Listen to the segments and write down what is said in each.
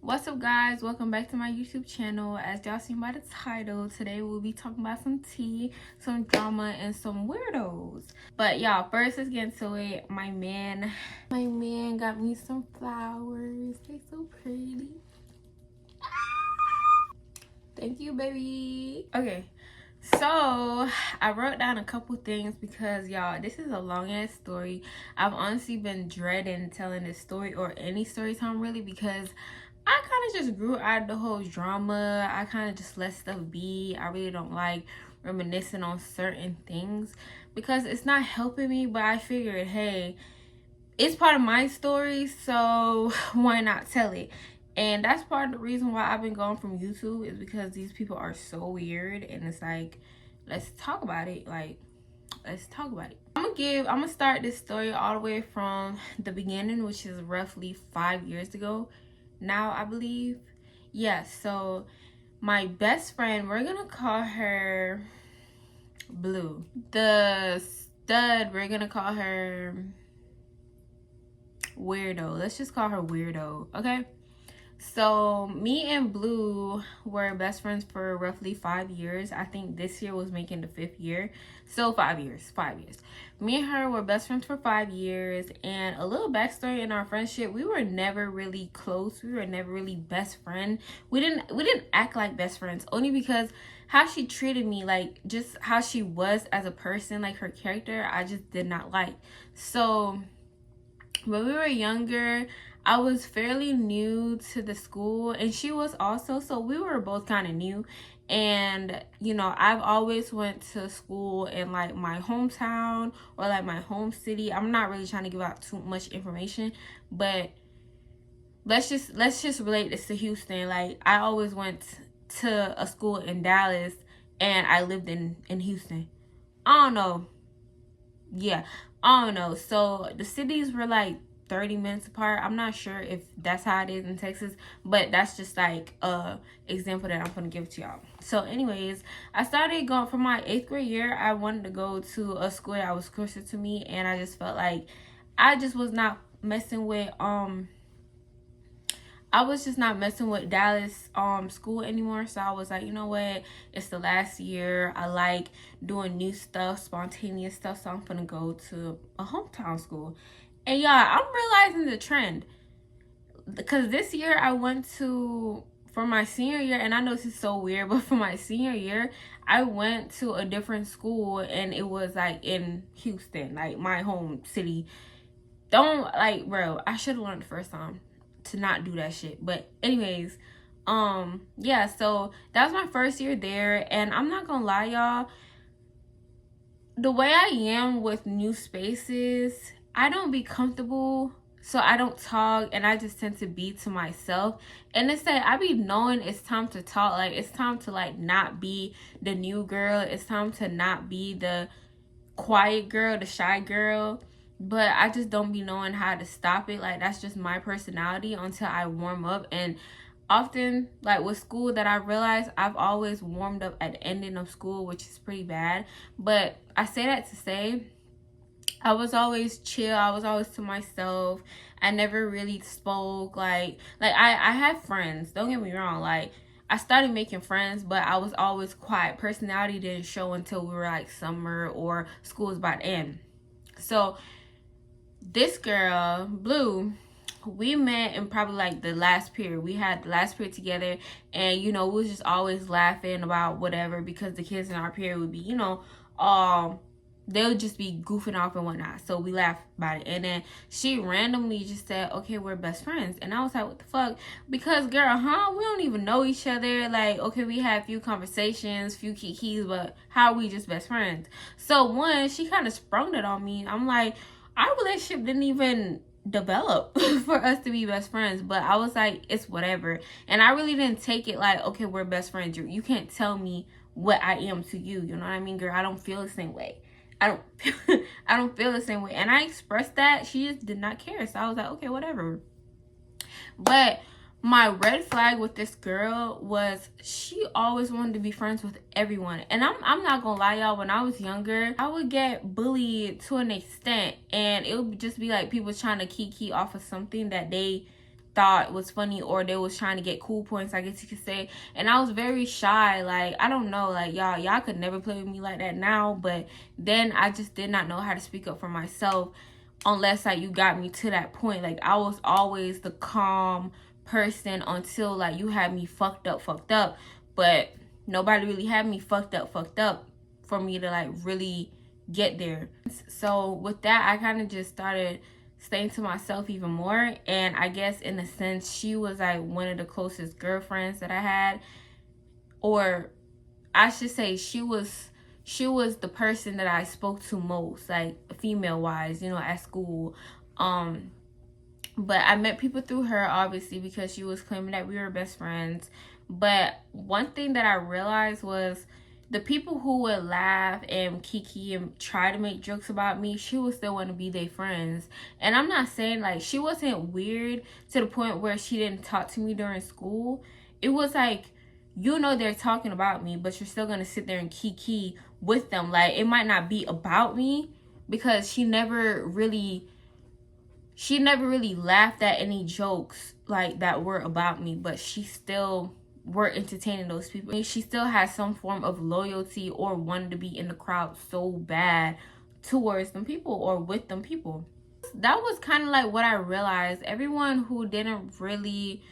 What's up, guys? Welcome back to my YouTube channel. As y'all seen by the title, today we'll be talking about some tea, some drama, and some weirdos. But y'all, first let's get into it. My man got me some flowers. They so pretty. Thank you, baby. Okay, so I wrote down a couple things because y'all, this is a long ass story. I've honestly been dreading telling this story or any story time really, because I kind of just grew out of the whole drama. I kind of just let stuff be. I really don't like reminiscing on certain things because it's not helping me. But I figured, hey, it's part of my story, so why not tell it? And that's part of the reason why I've been going from YouTube, is because these people are so weird. And it's like, let's talk about it. Like, let's talk about it. I'm gonna start this story all the way from the beginning, which is roughly 5 years ago now, I believe. Yeah, so my best friend, we're gonna call her Blue. The stud, we're gonna call her Weirdo. Let's just call her Weirdo, okay? So me and Blue were best friends for roughly 5 years. I think this year was making the 5th year. So 5 years. Me and her were best friends for 5 years. And a little backstory in our friendship, we were never really close. We were never really best friend. We didn't act like best friends, only because how she treated me, like just how she was as a person, like her character, I just did not like. So when we were younger, I was fairly new to the school, and she was also, so we were both kind of new. And you know, I've always went to school in like my hometown or like my home city. I'm not really trying to give out too much information, but let's just relate this to Houston. Like, I always went to a school in Dallas, and I lived in Houston. I don't know. Yeah, I don't know. So the cities were like 30 minutes apart. I'm not sure if that's how it is in Texas, but that's just like a example that I'm gonna give to y'all. So anyways, I started going from my 8th grade year. I wanted to go to a school that was closer to me, and I just felt like I just was not messing with Dallas school anymore. So I was like, you know what, it's the last year. I like doing new stuff, spontaneous stuff, so I'm gonna go to a hometown school. And y'all, I'm realizing the trend, because this year I went to, for my senior year, and I know this is so weird, but for my senior year, I went to a different school, and it was like in Houston, like my home city. Don't, like, bro, I should have learned the first time to not do that shit. But anyways, yeah, so that was my first year there. And I'm not gonna lie, y'all, the way I am with new spaces, I don't be comfortable, so I don't talk, and I just tend to be to myself. And it's like, I be knowing it's time to talk. Like, it's time to like not be the new girl. It's time to not be the quiet girl, the shy girl. But I just don't be knowing how to stop it. Like, that's just my personality until I warm up. And often, like with school, that I realized I've always warmed up at the ending of school, which is pretty bad. But I say that to say, I was always chill. I was always to myself. I never really spoke. Like I had friends. Don't get me wrong. Like, I started making friends, but I was always quiet. Personality didn't show until we were like summer or school was about to end. So this girl, Blue, we met in probably like the last period. We had the last period together, and you know, we was just always laughing about whatever, because the kids in our period would be, you know, they would just be goofing off and whatnot. So we laughed about it. And then she randomly just said, okay, we're best friends. And I was like, what the fuck? Because, girl, we don't even know each other. Like, okay, we had a few conversations, few kikis, but how are we just best friends? So one, she kind of sprung it on me. I'm like, our relationship didn't even develop for us to be best friends. But I was like, it's whatever. And I really didn't take it like, okay, we're best friends. You can't tell me what I am to you. You know what I mean, girl? I don't feel the same way. I don't feel the same way. And I expressed that. She just did not care. So I was like, okay, whatever. But my red flag with this girl was she always wanted to be friends with everyone. And I'm not gonna lie, y'all, when I was younger, I would get bullied to an extent, and it would just be like people trying to kiki off of something that they thought was funny, or they was trying to get cool points, I guess you could say. And I was very shy. Like, I don't know, like, y'all could never play with me like that now, but then I just did not know how to speak up for myself unless like you got me to that point. Like, I was always the calm person until like you had me fucked up, but nobody really had me fucked up for me to like really get there. So with that, I kind of just started staying to myself even more. And I guess in a sense, she was like one of the closest girlfriends that I had, or I should say she was the person that I spoke to most, like female wise, you know, at school. But I met people through her, obviously, because she was claiming that we were best friends. But one thing that I realized was the people who would laugh and kiki and try to make jokes about me, she would still want to be their friends. And I'm not saying like she wasn't weird to the point where she didn't talk to me during school. It was like, you know, they're talking about me, but you're still gonna sit there and kiki with them. Like, it might not be about me, because she never really laughed at any jokes like that were about me, but she still were entertaining those people. She still has some form of loyalty or wanted to be in the crowd so bad towards them people or with them people. That was kind of like what I realized. Everyone who didn't really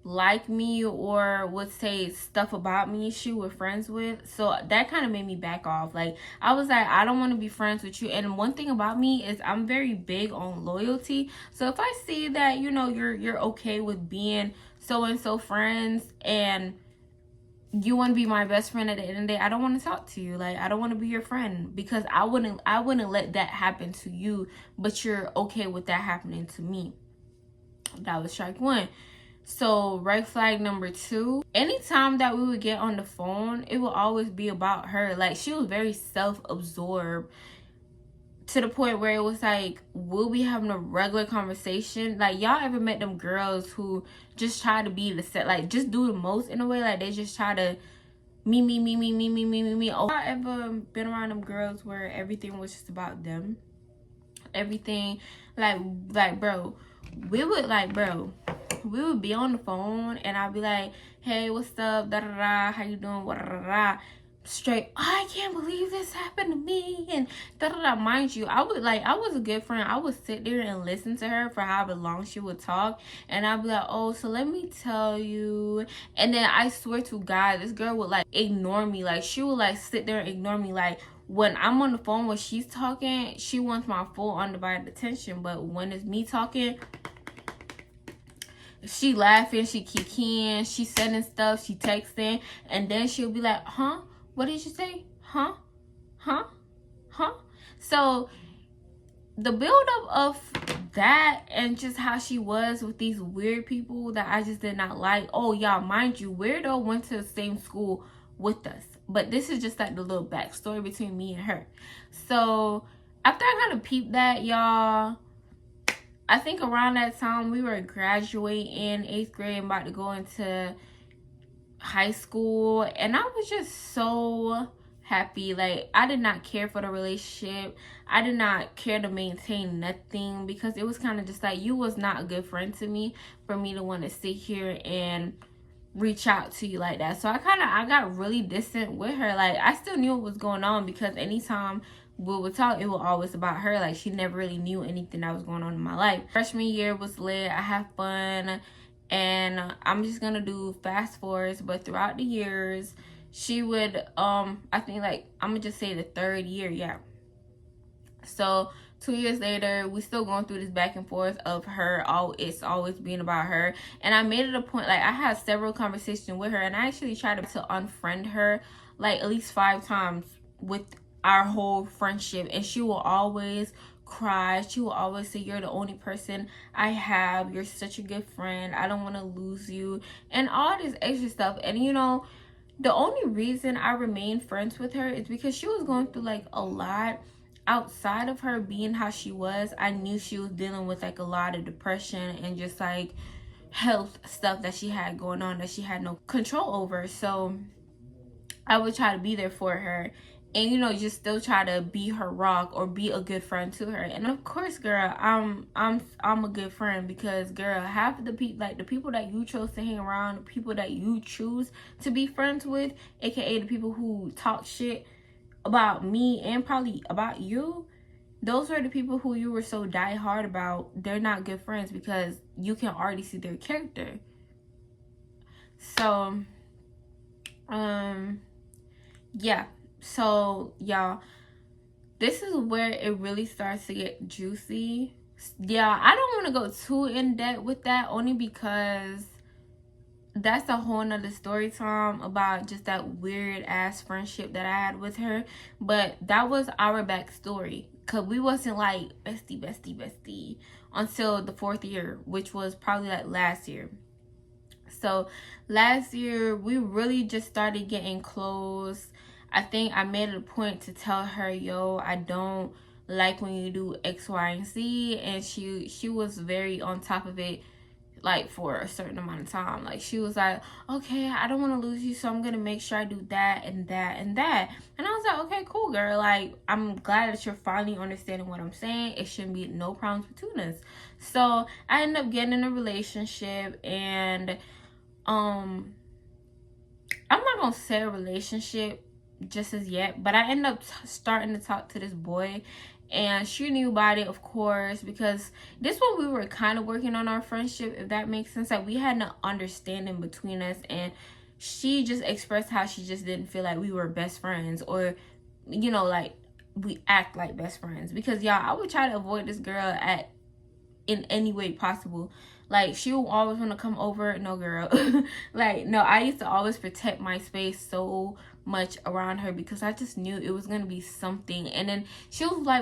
like me or would say stuff about me, she was friends with. So that kind of made me back off. Like, I was like, I don't want to be friends with you. And one thing about me is I'm very big on loyalty. So if I see that, you know, you're okay with being so and so friends, and you want to be my best friend at the end of the day, I don't want to talk to you. Like, I don't want to be your friend, because I wouldn't let that happen to you, but you're okay with that happening to me. That was strike one. So red flag number 2, anytime that we would get on the phone, it would always be about her. Like, she was very self-absorbed to the point where it was like, we'll be having a regular conversation. Like, y'all ever met them girls who just try to be the set, like, just do the most in a way? Like, they just try to me. Oh, y'all ever been around them girls where everything was just about them? Everything, like bro, we would be on the phone, and I'd be like, hey, what's up, da da da, how you doing, what da da da, straight, I can't believe this happened to me, and da da da. Mind you, I was a good friend. I would sit there and listen to her for however long she would talk, and I'd be like, oh, so let me tell you. And then I swear to God, this girl would like ignore me. Like, she would like sit there and ignore me. Like, when I'm on the phone, when she's talking, she wants my full undivided attention, but when it's me talking, she laughing, she kikiing, she sending stuff, she texting, and then she'll be like, huh? What did you say? Huh? So the buildup of that, and just how she was with these weird people that I just did not like. Oh, y'all, mind you, Weirdo went to the same school with us, but this is just like the little backstory between me and her. So after I kind of peeped that, y'all, I think around that time we were graduating in 8th grade and about to go into high school, and I was just so happy. Like, I did not care for the relationship. I did not care to maintain nothing, because it was kind of just like, you was not a good friend to me for me to want to sit here and reach out to you like that. So I got really distant with her. Like, I still knew what was going on, because anytime we would talk, it was always about her. Like, she never really knew anything that was going on in my life. Freshman year was lit. I had fun, and I'm just gonna do fast forwards, but throughout the years, she would I think, like, I'm gonna just say the 3rd year, yeah. So 2 years later, we still going through this back and forth of her. It's always being about her. And I made it a point, like, I had several conversations with her, and I actually tried to unfriend her like at least 5 times with our whole friendship. And she will always cry. She will always say, you're the only person I have. You're such a good friend. I don't want to lose you. And all this extra stuff. And, you know, the only reason I remained friends with her is because she was going through like a lot. Outside of her being how she was, I knew she was dealing with like a lot of depression and just like health stuff that she had going on that she had no control over. So I would try to be there for her. and you know, just still try to be her rock or be a good friend to her. And of course, girl, I'm a good friend, because girl, half of the people, like the people that you chose to hang around, the people that you choose to be friends with, aka the people who talk shit about me and probably about you, those are the people who you were so die hard about. They're not good friends because you can already see their character. So yeah, so y'all, this is where it really starts to get juicy. Yeah, I don't want to go too in depth with that, only because that's a whole nother story time about just that weird ass friendship that I had with her. But that was our backstory, because we wasn't like bestie until the 4th year, which was probably like last year. So last year we really just started getting close. I think I made it a point to tell her, yo, I don't like when you do X, Y, and Z. And she was very on top of it, like for a certain amount of time. Like she was like, okay, I don't want to lose you, so I'm gonna make sure I do that and that and that. And I was like, okay, cool, girl. Like, I'm glad that you're finally understanding what I'm saying. It shouldn't be no problems between us. So I ended up getting in a relationship, and I'm not gonna say a relationship just as yet, but I ended up starting to talk to this boy, and she knew about it, of course, because this one we were kind of working on our friendship, if that makes sense. Like, we had an understanding between us, and she just expressed how she just didn't feel like we were best friends, or you know, like we act like best friends. Because y'all, I would try to avoid this girl in any way possible. Like, she will always want to come over. No, girl. Like, no, I used to always protect my space so much around her, because I just knew it was gonna be something. And then she was like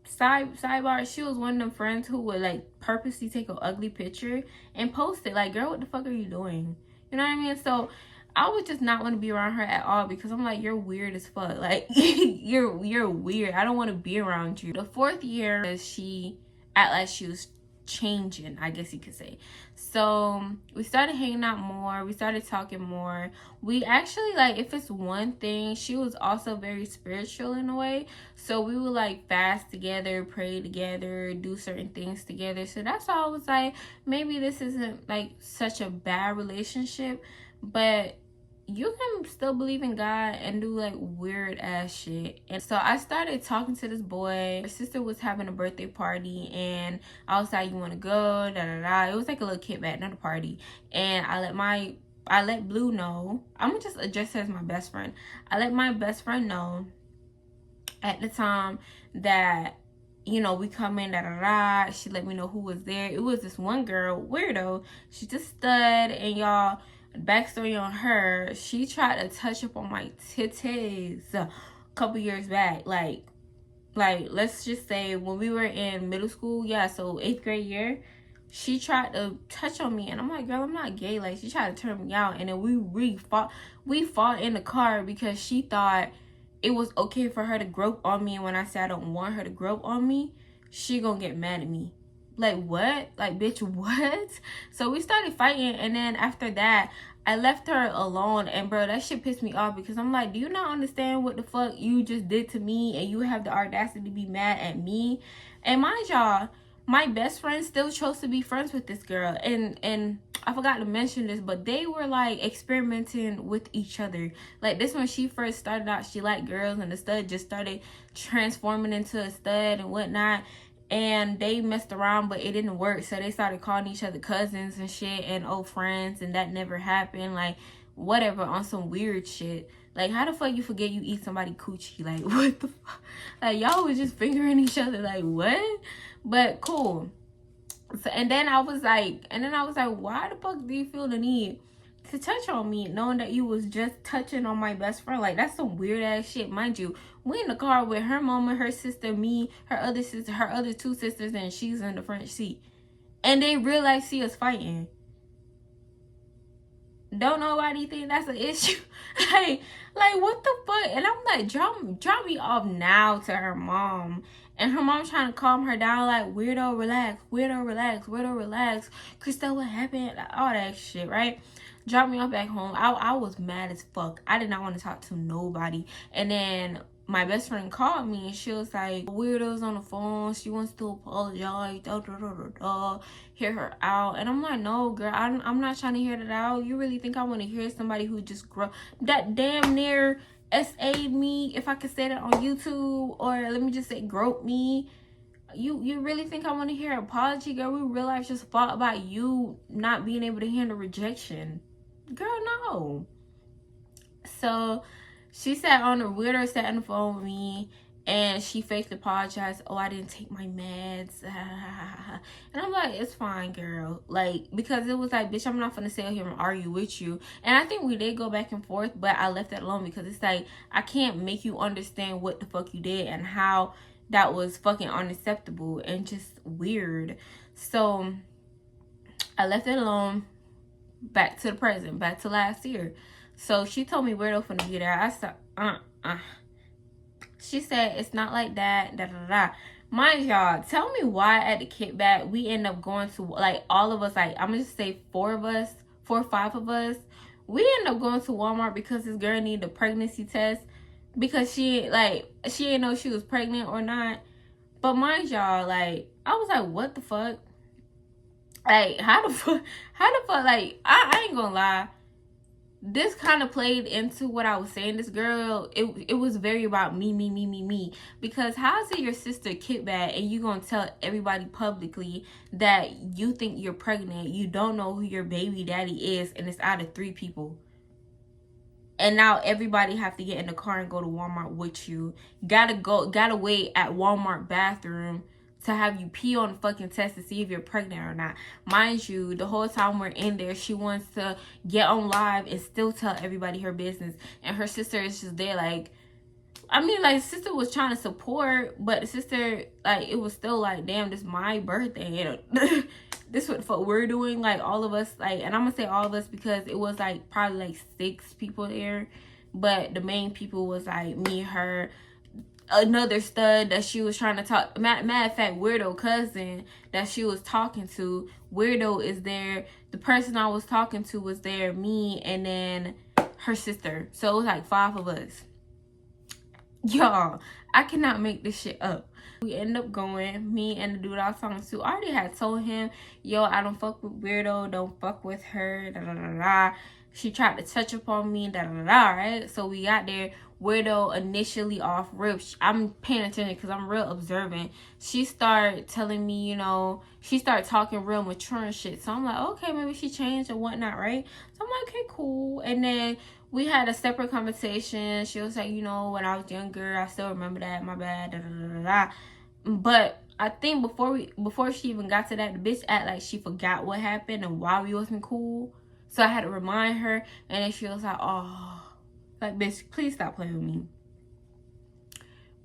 sidebar, she was one of them friends who would like purposely take an ugly picture and post it. Like, girl, what the fuck are you doing? You know what I mean? So I would just not want to be around her at all, because I'm like, you're weird as fuck. Like, you're weird. I don't want to be around you. The 4th year, she act like she was changing, I guess you could say. So we started hanging out more, we started talking more. We actually, like, if it's one thing, she was also very spiritual in a way. So we would like fast together, pray together, do certain things together. So that's why I was like, maybe this isn't like such a bad relationship, but you can still believe in God and do like weird ass shit. And so I started talking to this boy. Her sister was having a birthday party, and I was like, you want to go? Da da da. It was like a little kickback, not a party. And I let Blue know. I'm gonna just address her as my best friend. I let my best friend know at the time that, you know, we come in, da da da. She let me know who was there. It was this one girl, weirdo. She's a stud, and y'all, backstory on her, she tried to touch up on my titties a couple years back. Like let's just say when we were in middle school, yeah, so 8th grade year, she tried to touch on me, and I'm like, girl, I'm not gay. Like, she tried to turn me out, and then we fought in the car because she thought it was okay for her to grope on me, and when I said I don't want her to grope on me, she gonna get mad at me. Like, what? Like, bitch, what? So we started fighting, and then after that, I left her alone. And bro, that shit pissed me off, because I'm like, do you not understand what the fuck you just did to me, and you have the audacity to be mad at me? And mind y'all, my best friend still chose to be friends with this girl, and I forgot to mention this, but they were like experimenting with each other. Like, this, when she first started out, she liked girls, and the stud just started transforming into a stud and whatnot. And they messed around, but it didn't work. So they started calling each other cousins and shit, and old friends, and that never happened. Like, whatever, on some weird shit. Like, how the fuck you forget you eat somebody coochie? Like, what the fuck? Like, y'all was just fingering each other. Like, what? But cool. So, and then I was like, why the fuck do you feel the need to touch on me, knowing that you was just touching on my best friend? Like, that's some weird ass shit. Mind you, we in the car with her mama, her sister, me, her other sister, her other 2 sisters, and she's in the front seat. And they realize see us fighting. Don't nobody think that's an issue? like what the fuck? And I'm like, drop me off now to her mom. And her mom trying to calm her down, like, weirdo, relax, weirdo, relax, weirdo, relax. Christelle, what happened? All that shit, right? Drop me off back home. I was mad as fuck. I did not want to talk to nobody. And then my best friend called me and she was like, weirdo's on the phone. She wants to apologize. Hear her out. And I'm like, no, girl, I'm not trying to hear that out. You really think I want to hear somebody who just that damn near SA'd me, if I could say that on YouTube, or let me just say groped me? You really think I want to hear an apology, girl? We real life just fought about you not being able to handle rejection. Girl, no. So she sat on her weirdo, sat on the phone with me, and she faked apologized. Oh, I didn't take my meds. And I'm like, it's fine, girl. Like, because it was like, bitch, I'm not gonna sit here and argue with you. And I think we did go back and forth, but I left that alone because it's like, I can't make you understand what the fuck you did and how that was fucking unacceptable and just weird. So I left it alone. Back to the present, back to last year. So she told me weirdo finna be there. I said, She said, it's not like that, Mind y'all, tell me why at the kickback we end up going to, like, all of us, like, I'm gonna just say 4 or 5 of us, we end up going to Walmart because this girl needed a pregnancy test because she didn't know she was pregnant or not. But mind y'all, like, I was like, what the fuck? Like, how the fuck, like, I ain't gonna lie. This kind of played into what I was saying. This girl, it was very about me. Because how is it your sister kickback and you gonna tell everybody publicly that you think you're pregnant, you don't know who your baby daddy is, and it's out of 3 people. And now everybody have to get in the car and go to Walmart with you. Gotta wait at Walmart bathroom to have you pee on the fucking test to see if you're pregnant or not. Mind you, the whole time we're in there, she wants to get on live and still tell everybody her business. And her sister is just there like, I mean, like, sister was trying to support, but the sister, like, it was still like, damn, this is my birthday. This what the fuck we're doing, like, all of us, like, and I'm gonna say all of us because it was like probably like 6 people there. But the main people was like me, her, another stud that she was trying to talk, matter of fact, weirdo cousin that she was talking to. Weirdo is there, the person I was talking to was there, me, and then her sister. So it was like 5 of us. Y'all, I cannot make this shit up. We end up going, me and the dude I was talking to, I already had told him, yo, I don't fuck with weirdo, don't fuck with her, She tried to touch upon me, right? So we got there. Weirdo initially off rip. I'm paying attention because I'm real observant. She started telling me, you know, she started talking real mature and shit. So I'm like, okay, maybe she changed or whatnot, right? So I'm like, okay, cool. And then we had a separate conversation. She was like, you know, when I was younger, I still remember that, my bad, But I think before she even got to that, the bitch act like she forgot what happened and why we wasn't cool. So I had to remind her, and then she was like, oh, like, bitch, please stop playing with me.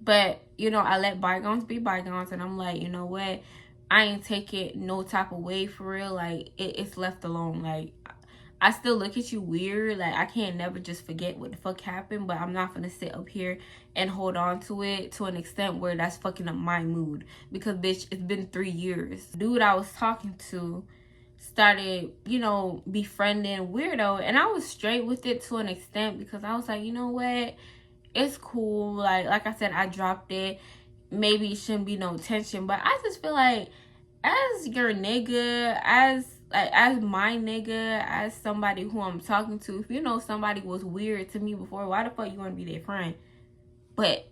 But, you know, I let bygones be bygones, and I'm like, you know what? I ain't take it no type of way for real. Like, it's left alone. Like, I still look at you weird. Like, I can't never just forget what the fuck happened, but I'm not gonna sit up here and hold on to it to an extent where that's fucking up my mood. Because, bitch, it's been 3 years. Dude I was talking to started, you know, befriending weirdo, and I was straight with it to an extent because I was like, you know what, it's cool. Like I said, I dropped it. Maybe it shouldn't be no tension, but I just feel like as your nigga, as my nigga, as somebody who I'm talking to, if you know somebody was weird to me before, why the fuck you want to be their friend? But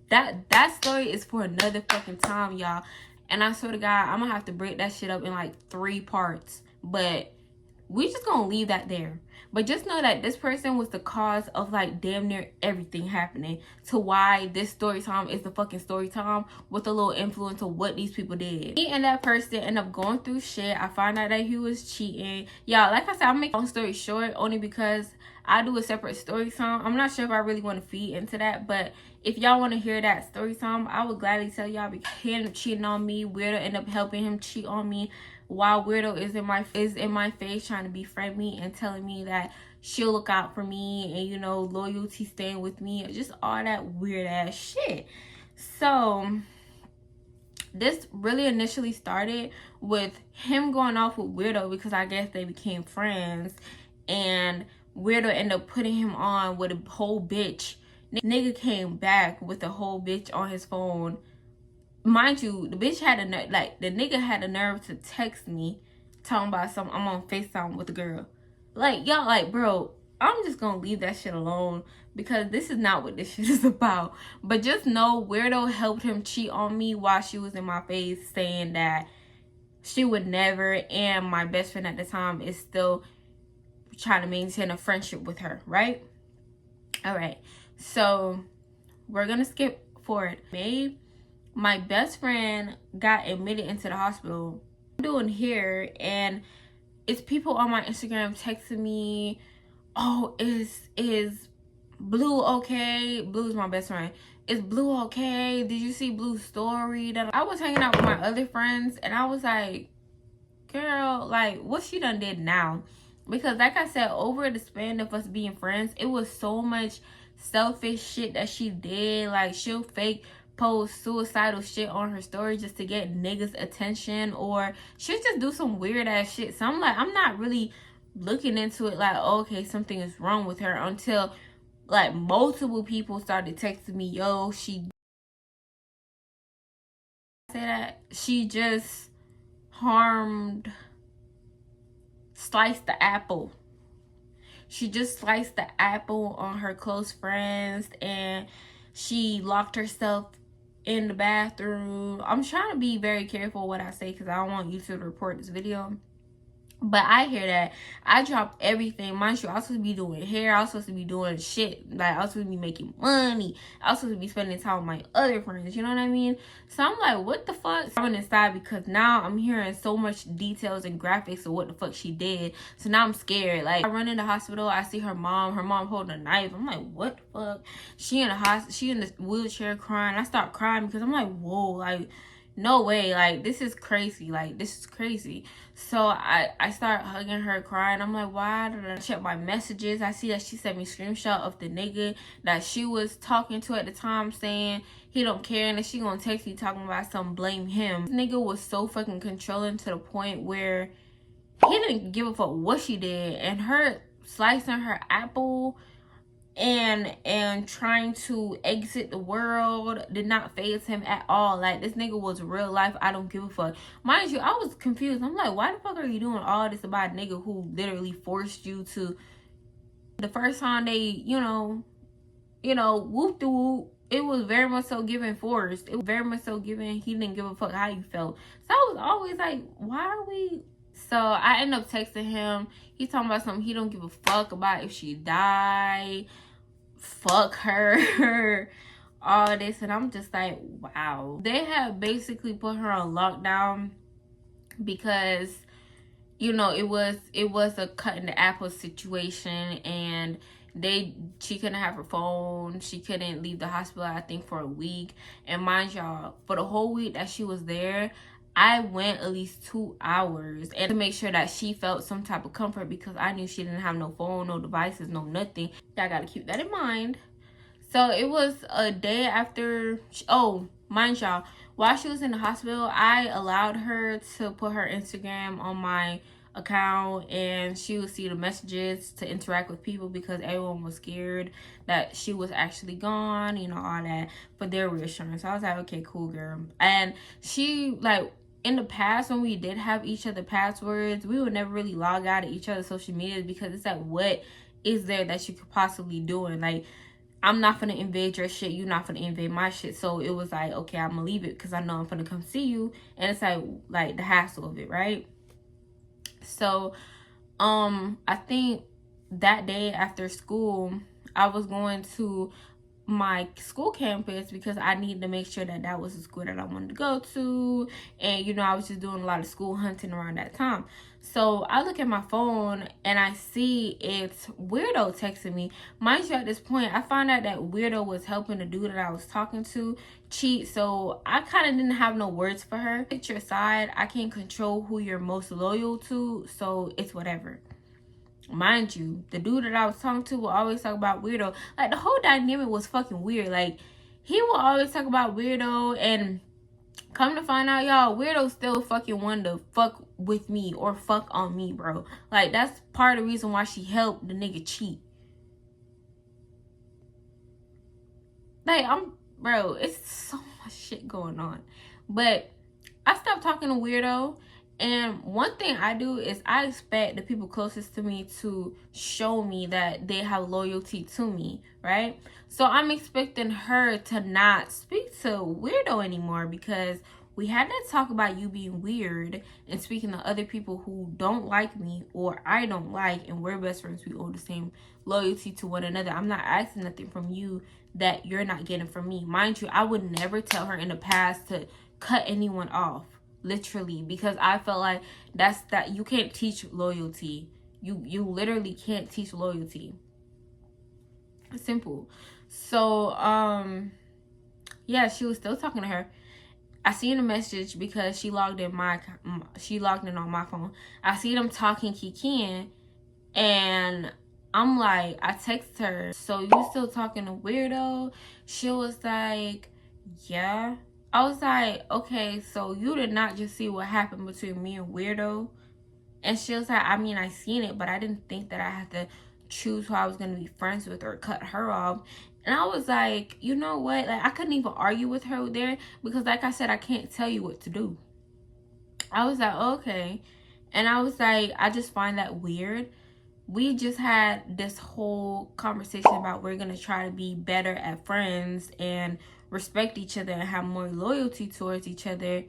that story is for another fucking time, y'all. And I swear to God, I'm gonna have to break that shit up in like 3 parts. But we just gonna leave that there. But just know that this person was the cause of like damn near everything happening to why this story time is the fucking story time, with a little influence of what these people did. Me and that person end up going through shit. I found out that he was cheating. Y'all, like I said, I'm making a long story short only because I do a separate story time. I'm not sure if I really want to feed into that, but if y'all want to hear that story time, I would gladly tell y'all, because he ended up cheating on me. Weirdo ended up helping him cheat on me. while weirdo is in my face trying to befriend me and telling me that she'll look out for me and, you know, loyalty, staying with me, just all that weird ass shit. So this really initially started with him going off with weirdo because I guess they became friends, and weirdo ended up putting him on with a whole bitch. Nigga came back with a whole bitch on his phone. Mind you, the bitch had the nigga had the nerve to text me talking about something. I'm on FaceTime with a girl. Like, y'all, like, bro, I'm just gonna leave that shit alone because this is not what this shit is about. But just know weirdo helped him cheat on me while she was in my face saying that she would never, and my best friend at the time is still trying to maintain a friendship with her, right? All right, so we're gonna skip forward. My best friend got admitted into the hospital. I'm doing here, and it's people on my Instagram texting me, oh, is Blue okay? Blue's my best friend. Is Blue okay? Did you see Blue's story? That I was hanging out with my other friends, and I was like, girl, like, what she done did now? Because like I said, over the span of us being friends, it was so much selfish shit that she did. Like, she'll fake post suicidal shit on her story just to get niggas attention, or she'll just do some weird ass shit. So I'm like, I'm not really looking into it like, okay, something is wrong with her, until like multiple people started texting me, yo, she said that she just sliced the apple. She just sliced the apple on her close friends, and she locked herself in the bathroom. I'm trying to be very careful what I say because I don't want YouTube to report this video. But I hear that. I dropped everything. Mind you, I was supposed to be doing hair. I was supposed to be doing shit. Like, I was supposed to be making money. I was supposed to be spending time with my other friends. You know what I mean? So I'm like, what the fuck? I went inside because now I'm hearing so much details and graphics of what the fuck she did. So now I'm scared. Like, I run in the hospital. I see her mom. Her mom holding a knife. I'm like, what the fuck? She in the wheelchair crying. I start crying because I'm like, whoa, like, no way, like, this is crazy. Like, this is crazy. So I start hugging her, crying. I'm like, why? Did I check my messages? I see that she sent me a screenshot of the nigga that she was talking to at the time, saying he don't care, and then she gonna text me talking about something, blame him. This nigga was so fucking controlling to the point where he didn't give a fuck what she did, and her slicing her apple and trying to exit the world did not faze him at all. Like, this nigga was real life. I don't give a fuck. Mind you, I was confused. I'm like, why the fuck are you doing all this about a nigga who literally forced you to? The first time they, you know, whoop de whoop, it was very much so given forced. It was very much so given he didn't give a fuck how you felt. So I was always like, why are we? So I ended up texting him. He's talking about something he don't give a fuck about if she die. Fuck her. All this. And I'm just like, wow. They have basically put her on lockdown because, you know, it was a cut in the apple situation, and she couldn't have her phone. She couldn't leave the hospital, I think, for a week. And mind y'all, for the whole week that she was there, I went at least 2 hours and to make sure that she felt some type of comfort, because I knew she didn't have no phone, no devices, no nothing. I gotta keep that in mind. So it was a day after. Oh, mind y'all, while she was in the hospital, I allowed her to put her Instagram on my account, and she would see the messages to interact with people because everyone was scared that she was actually gone, you know, all that, for their reassurance. I was like, okay, cool, girl. And she, like, in the past, when we did have each other passwords, we would never really log out of each other's social media because it's like, what is there that you could possibly do? And like, I'm not gonna invade your shit, you're not gonna invade my shit. So it was like, okay, I'm gonna leave it because I know I'm gonna come see you, and it's like the hassle of it, right? So I think that day after school, I was going to my school campus because I needed to make sure that that was the school that I wanted to go to. And, you know, I was just doing a lot of school hunting around that time. So I look at my phone and I see it's Weirdo texting me. Mind you, at this point, I found out that Weirdo was helping the dude that I was talking to cheat. So I kind of didn't have no words for her. Picture aside, I can't control who you're most loyal to. So it's whatever. Mind you, the dude that I was talking to will always talk about Weirdo. Like, the whole dynamic was fucking weird. Like, he will always talk about Weirdo, and come to find out, y'all, Weirdo still fucking wanted to fuck with me or fuck on me, bro. Like, that's part of the reason why she helped the nigga cheat. Like, bro, it's so much shit going on. But I stopped talking to Weirdo. And one thing I do is I expect the people closest to me to show me that they have loyalty to me, right? So I'm expecting her to not speak to Weirdo anymore, because we had that talk about you being weird and speaking to other people who don't like me or I don't like, and we're best friends. We owe the same loyalty to one another. I'm not asking nothing from you that you're not getting from me. Mind you, I would never tell her in the past to cut anyone off. Literally, because I felt like that you can't teach loyalty. You literally can't teach loyalty. Simple. So yeah, she was still talking to her. I seen a message because she logged in on my phone. I see them talking Kikian, and I'm like, I text her, so you still talking to Weirdo? She was like, yeah. I was like, okay, so you did not just see what happened between me and Weirdo? And she was like, I mean, I seen it, but I didn't think that I had to choose who I was going to be friends with or cut her off. And I was like, you know what? Like, I couldn't even argue with her there because, like I said, I can't tell you what to do. I was like, okay. And I was like, I just find that weird. We just had this whole conversation about we're going to try to be better at friends and respect each other and have more loyalty towards each other,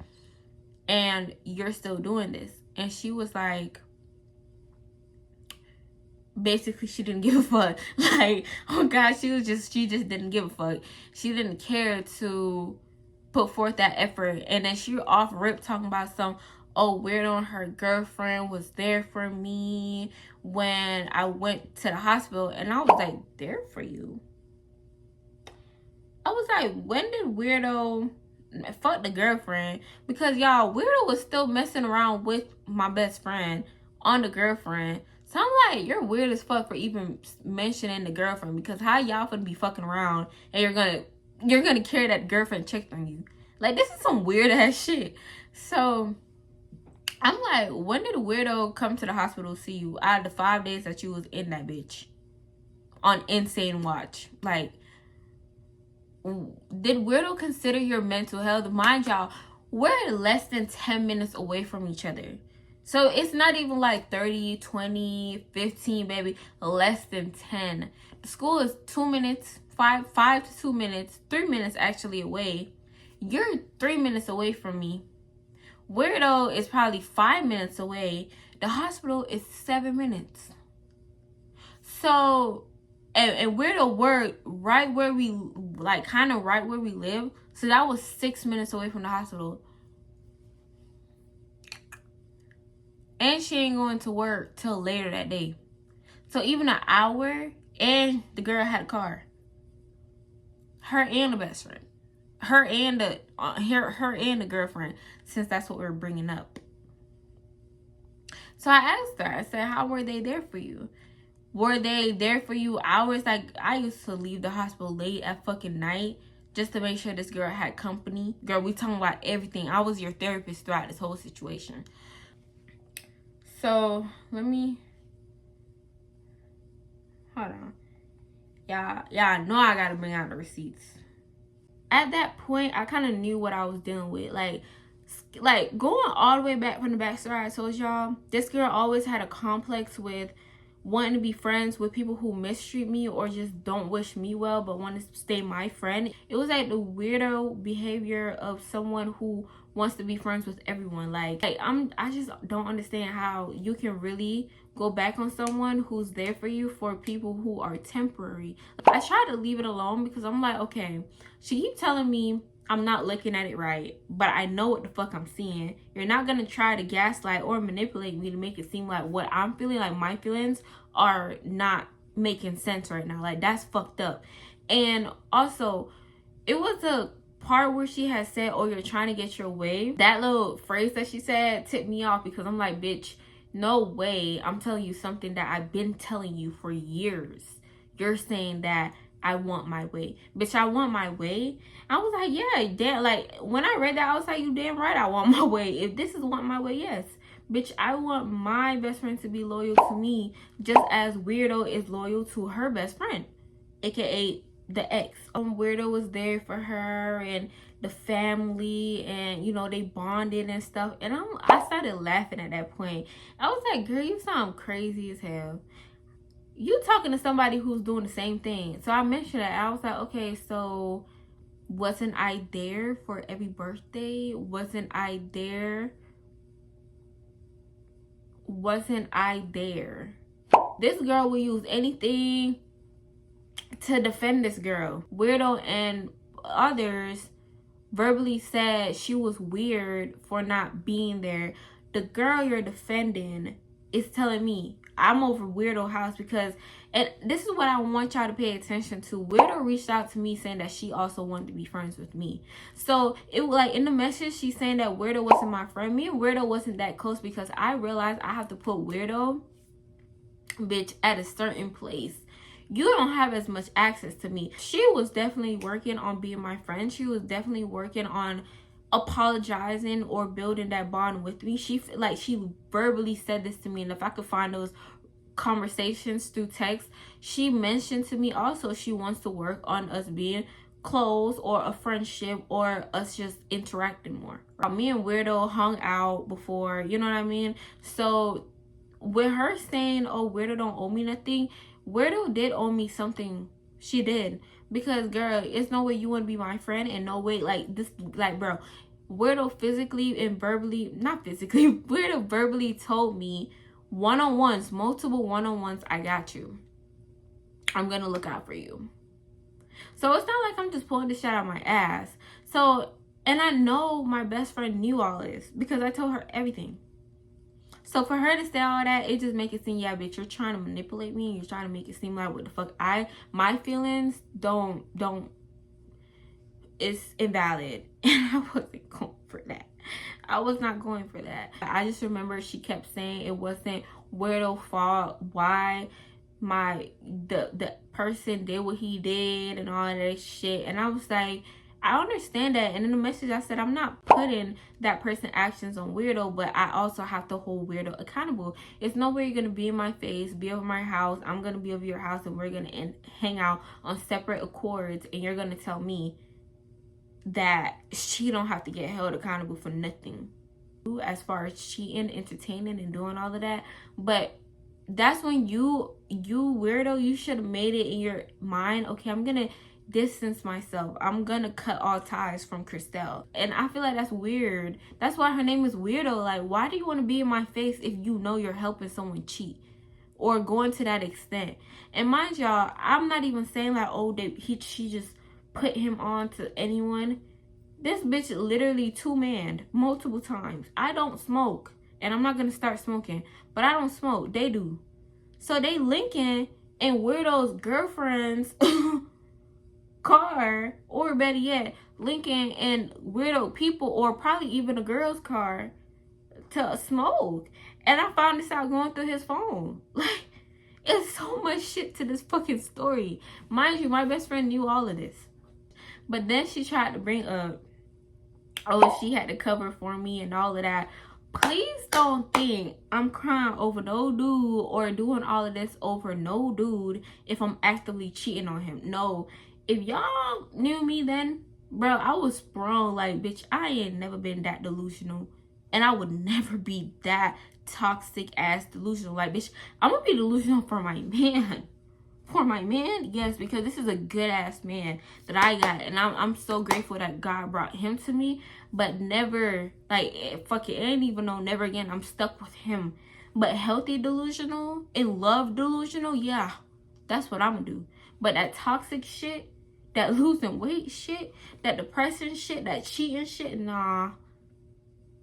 and you're still doing this. And she was like, basically, she didn't give a fuck. Like, oh god, she just didn't give a fuck. She didn't care to put forth that effort. And then she off rip talking about some, oh, Weirdo, her girlfriend was there for me when I went to the hospital. And I was like, there for you? I was like, when did Weirdo fuck the girlfriend? Because, y'all, Weirdo was still messing around with my best friend on the girlfriend. So I'm like, you're weird as fuck for even mentioning the girlfriend, because how y'all finna be fucking around and you're gonna carry that girlfriend checked on you? Like, this is some weird ass shit. So I'm like, when did Weirdo come to the hospital to see you out of the 5 days that you was in that bitch on insane watch? Like, did Weirdo consider your mental health? Mind y'all, we're less than 10 minutes away from each other. So it's not even like 30, 20, 15, baby. Less than 10. The school is 2 minutes, 5 to 2 minutes, 3 minutes actually away. You're 3 minutes away from me. Weirdo is probably 5 minutes away. The hospital is 7 minutes. So, and Weirdo worked right where we, like, kind of right where we live. So that was 6 minutes away from the hospital. And she ain't going to work till later that day. So even an hour, and the girl had a car. Her and the best friend. Her and the girlfriend, since that's what we're bringing up. So I asked her, I said, how were they there for you? Were they there for you hours? Like, I used to leave the hospital late at fucking night just to make sure this girl had company. Girl, we talking about everything. I was your therapist throughout this whole situation. So, let me... Hold on. Y'all know I gotta bring out the receipts. At that point, I kind of knew what I was dealing with. Like going all the way back from the backstory I told y'all, this girl always had a complex with wanting to be friends with people who mistreat me or just don't wish me well but want to stay my friend. It was like the weirdo behavior of someone who wants to be friends with everyone. I just don't understand how you can really go back on someone who's there for you for people who are temporary. I try to leave it alone because I'm like, okay, she keep telling me I'm not looking at it right, but I know what the fuck I'm seeing. You're not gonna try to gaslight or manipulate me to make it seem like what I'm feeling, like my feelings are not making sense right now. Like, that's fucked up. And also, it was a part where she had said, oh, you're trying to get your way. That little phrase that she said tipped me off because I'm like, bitch, no way. I'm telling you something that I've been telling you for years. You're saying that I want my way. Bitch, I want my way. I was like, yeah, damn. Like, when I read that, I was like, you damn right I want my way. If this is want my way, yes. Bitch, I want my best friend to be loyal to me just as Weirdo is loyal to her best friend, aka the ex. Weirdo was there for her and the family, and you know, they bonded and stuff. And I started laughing at that point. I was like, girl, you sound crazy as hell. You talking to somebody who's doing the same thing. So I mentioned that. I was like, okay, so wasn't I there for every birthday? Wasn't I there? This girl will use anything to defend this girl. Weirdo and others verbally said she was weird for not being there. The girl you're defending is telling me I'm over Weirdo house because, and this is what I want y'all to pay attention to. Weirdo reached out to me saying that she also wanted to be friends with me. So it was like in the message she's saying that Weirdo wasn't my friend. Me and Weirdo wasn't that close because I realized I have to put Weirdo, bitch, at a certain place. You don't have as much access to me. She was definitely working on being my friend. She was definitely working on apologizing or building that bond with me. She verbally said this to me, and if I could find those conversations through text, she mentioned to me also she wants to work on us being close or a friendship or us just interacting more. Me and Weirdo hung out before, you know what I mean? So with her saying, oh, Weirdo don't owe me nothing, Weirdo did owe me something. She did. Because, girl, it's no way you want to be my friend, and no way, like, this, like, bro, Weirdo physically and verbally, not physically, Weirdo verbally told me one-on-ones, multiple one-on-ones, I got you. I'm gonna look out for you. So it's not like I'm just pulling this shit out of my ass. So, and I know my best friend knew all this because I told her everything. So for her to say all that, it just make it seem, yeah, bitch, you're trying to manipulate me. You're trying to make it seem like what the fuck my feelings don't, it's invalid. And I wasn't going for that. I was not going for that. I just remember she kept saying it wasn't Weirdo's fault. Why the person did what he did and all that shit. And I was like, I understand that. And in the message I said, I'm not putting that person's actions on Weirdo, but I also have to hold Weirdo accountable. It's no way you're going to be in my face, be over my house, I'm going to be over your house, and we're going to hang out on separate accords, and you're going to tell me that she don't have to get held accountable for nothing as far as cheating, entertaining, and doing all of that. But that's when you Weirdo, you should have made it in your mind, okay, I'm gonna distance myself, I'm gonna cut all ties from Christelle. And I feel like that's weird. That's why her name is Weirdo. Like, why do you want to be in my face if you know you're helping someone cheat or going to that extent? And mind y'all, I'm not even saying like, oh, she just put him on to anyone. This bitch literally two-manned multiple times. I don't smoke, and I'm not gonna start smoking, but I don't smoke. They do. So they linking in Weirdo's girlfriend's car, or better yet, linking in Weirdo people, or probably even a girl's car, to smoke. And I found this out going through his phone. Like, it's so much shit to this fucking story. Mind you, my best friend knew all of this. But then she tried to bring up, oh, she had to cover for me and all of that. Please don't think I'm crying over no dude or doing all of this over no dude if I'm actively cheating on him. No. If y'all knew me then, bro, I was sprung. Like, bitch, I ain't never been that delusional. And I would never be that toxic ass delusional. Like, bitch, I'm gonna be delusional for my man. For my man, yes, because this is a good ass man that I got, and I'm so grateful that God brought him to me. But never, like, fuck it, I ain't even know never again. I'm stuck with him. But healthy delusional and love delusional, yeah, that's what I'm gonna do. But that toxic shit, that losing weight shit, that depression shit, that cheating shit, nah,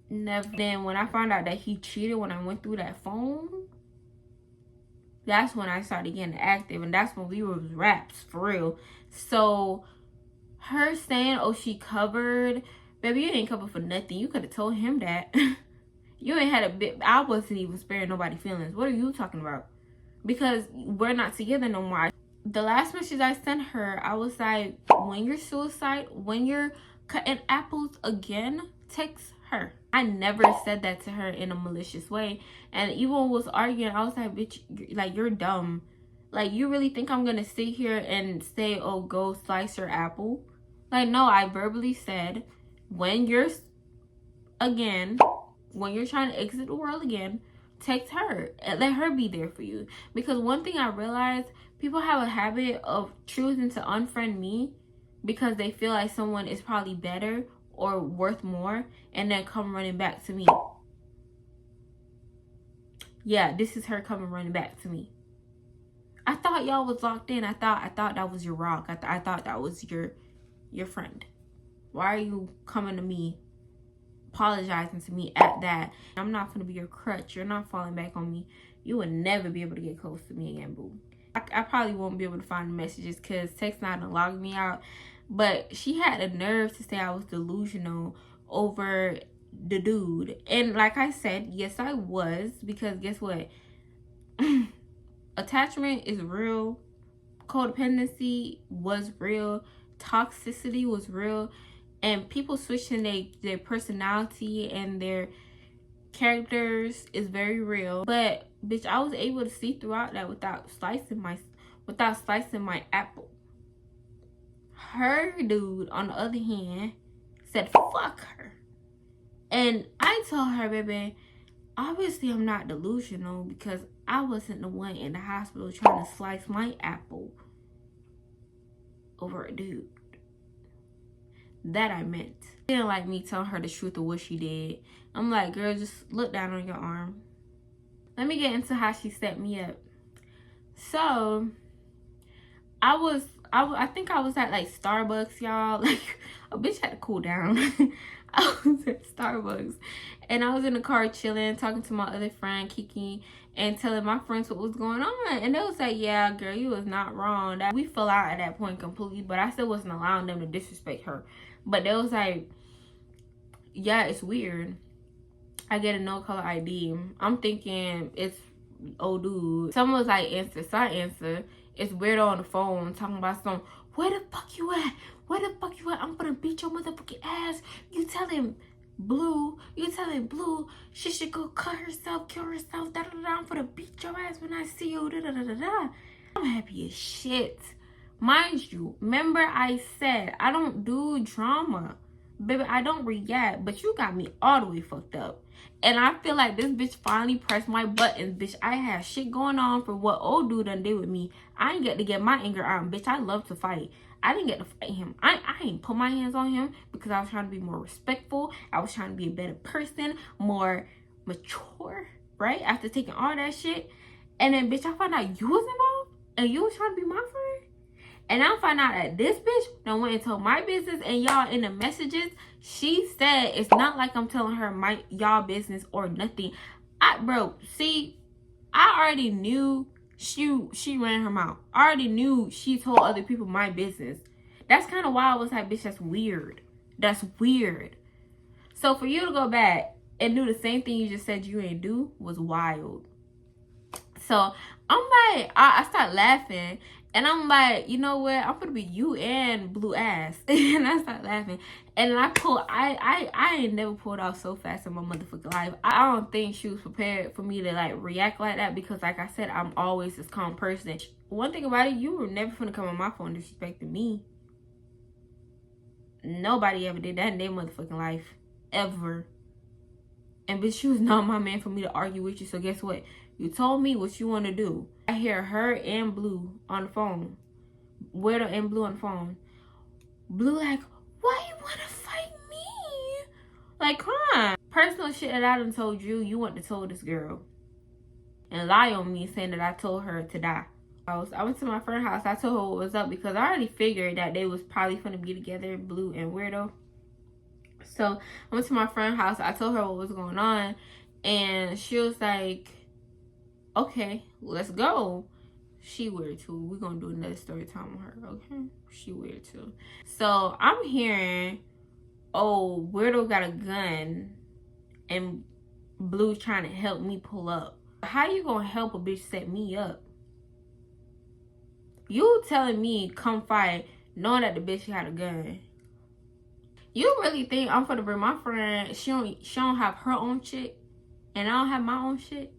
never. Then when I found out that he cheated when I went through that phone, that's when I started getting active, and that's when we were raps for real. So her saying, oh, she covered, baby, you ain't covered for nothing. You could have told him that. You ain't had a bit. I wasn't even sparing nobody's feelings. What are you talking about? Because we're not together no more. The last message I sent her, I was like, when you're when you're cutting apples again, text her. I never said that to her in a malicious way. And even was arguing, I was like, bitch, like, you're dumb. Like, you really think I'm gonna sit here and say, oh, go slice your apple? Like, no, I verbally said, when you're trying to exit the world again, text her and let her be there for you. Because one thing I realized, people have a habit of choosing to unfriend me because they feel like someone is probably better or worth more, and then come running back to me. Yeah, this is her coming running back to me. I thought y'all was locked in. I thought that was your rock. I thought that was your friend. Why are you coming to me, apologizing to me at that? I'm not gonna be your crutch. You're not falling back on me. You will never be able to get close to me again, boo. I probably won't be able to find the messages because text not gonna log me out. But she had the nerve to say I was delusional over the dude. And like I said, yes, I was. Because guess what? Attachment is real. Codependency was real. Toxicity was real. And people switching their personality and their characters is very real. But bitch, I was able to see throughout that without slicing my apple. Her dude, on the other hand, said fuck her. And I told her, baby, obviously I'm not delusional because I wasn't the one in the hospital trying to slice my apple over a dude. That I meant. She didn't like me telling her the truth of what she did. I'm like, girl, just look down on your arm. Let me get into how she set me up. So, I think I was at like Starbucks, y'all. Like, a bitch had to cool down. I was at Starbucks and I was in the car chilling, talking to my other friend Kiki, and telling my friends what was going on. And they was like, yeah, girl, you was not wrong. That we fell out at that point completely, but I still wasn't allowing them to disrespect her. But they was like, yeah, it's weird. I get a no color ID. I'm thinking it's old dude. Someone was like, answer. So I answer. It's weirdo on the phone talking about some, where the fuck you at? Where the fuck you at? I'm gonna beat your motherfucking ass. You telling Blue she should go cut herself, kill herself, da da da. I'm gonna beat your ass when I see you, da da da da da. I'm happy as shit. Mind you, remember I said I don't do drama. Baby, I don't react, but you got me all the way fucked up. And I feel like this bitch finally pressed my buttons, bitch. I had shit going on for what old dude done did with me. I ain't get to get my anger out, bitch. I love to fight. I didn't get to fight him. I ain't put my hands on him because I was trying to be more respectful. I was trying to be a better person, more mature, right? After taking all that shit. And then, bitch, I found out you was involved and you was trying to be my friend. And I find out that this bitch done went and told my business, and y'all in the messages, she said it's not like I'm telling her y'all business or nothing. Bro, see, I already knew she ran her mouth. I already knew she told other people my business. That's kind of why I was like, bitch, that's weird. That's weird. So for you to go back and do the same thing you just said you ain't do was wild. So I'm like, I start laughing. And I'm like, you know what? I'm gonna be you and Blue ass. And I start laughing. And then I ain't never pulled off so fast in my motherfucking life. I don't think she was prepared for me to like react like that because like I said, I'm always this calm person. One thing about it, you were never gonna come on my phone disrespecting me. Nobody ever did that in their motherfucking life. Ever. And bitch, you was not my man for me to argue with you. So guess what? You told me what you want to do. I hear her and Blue on the phone. Weirdo and Blue on the phone. Blue like, why you want to fight me? Like, come on. Personal shit that I done told you, you want to tell this girl. And lie on me saying that I told her to die. I went to my friend's house. I told her what was up because I already figured that they was probably gonna be together, Blue and Weirdo. So I went to my friend's house. I told her what was going on. And she was like, okay, let's go. She weird too. We're gonna do another story time with her, okay? She weird too. So I'm hearing, oh, Weirdo got a gun and Blue trying to help me pull up. How you gonna help a bitch set me up? You telling me come fight knowing that the bitch had a gun. You really think I'm gonna bring my friend, she don't have her own shit and I don't have my own shit?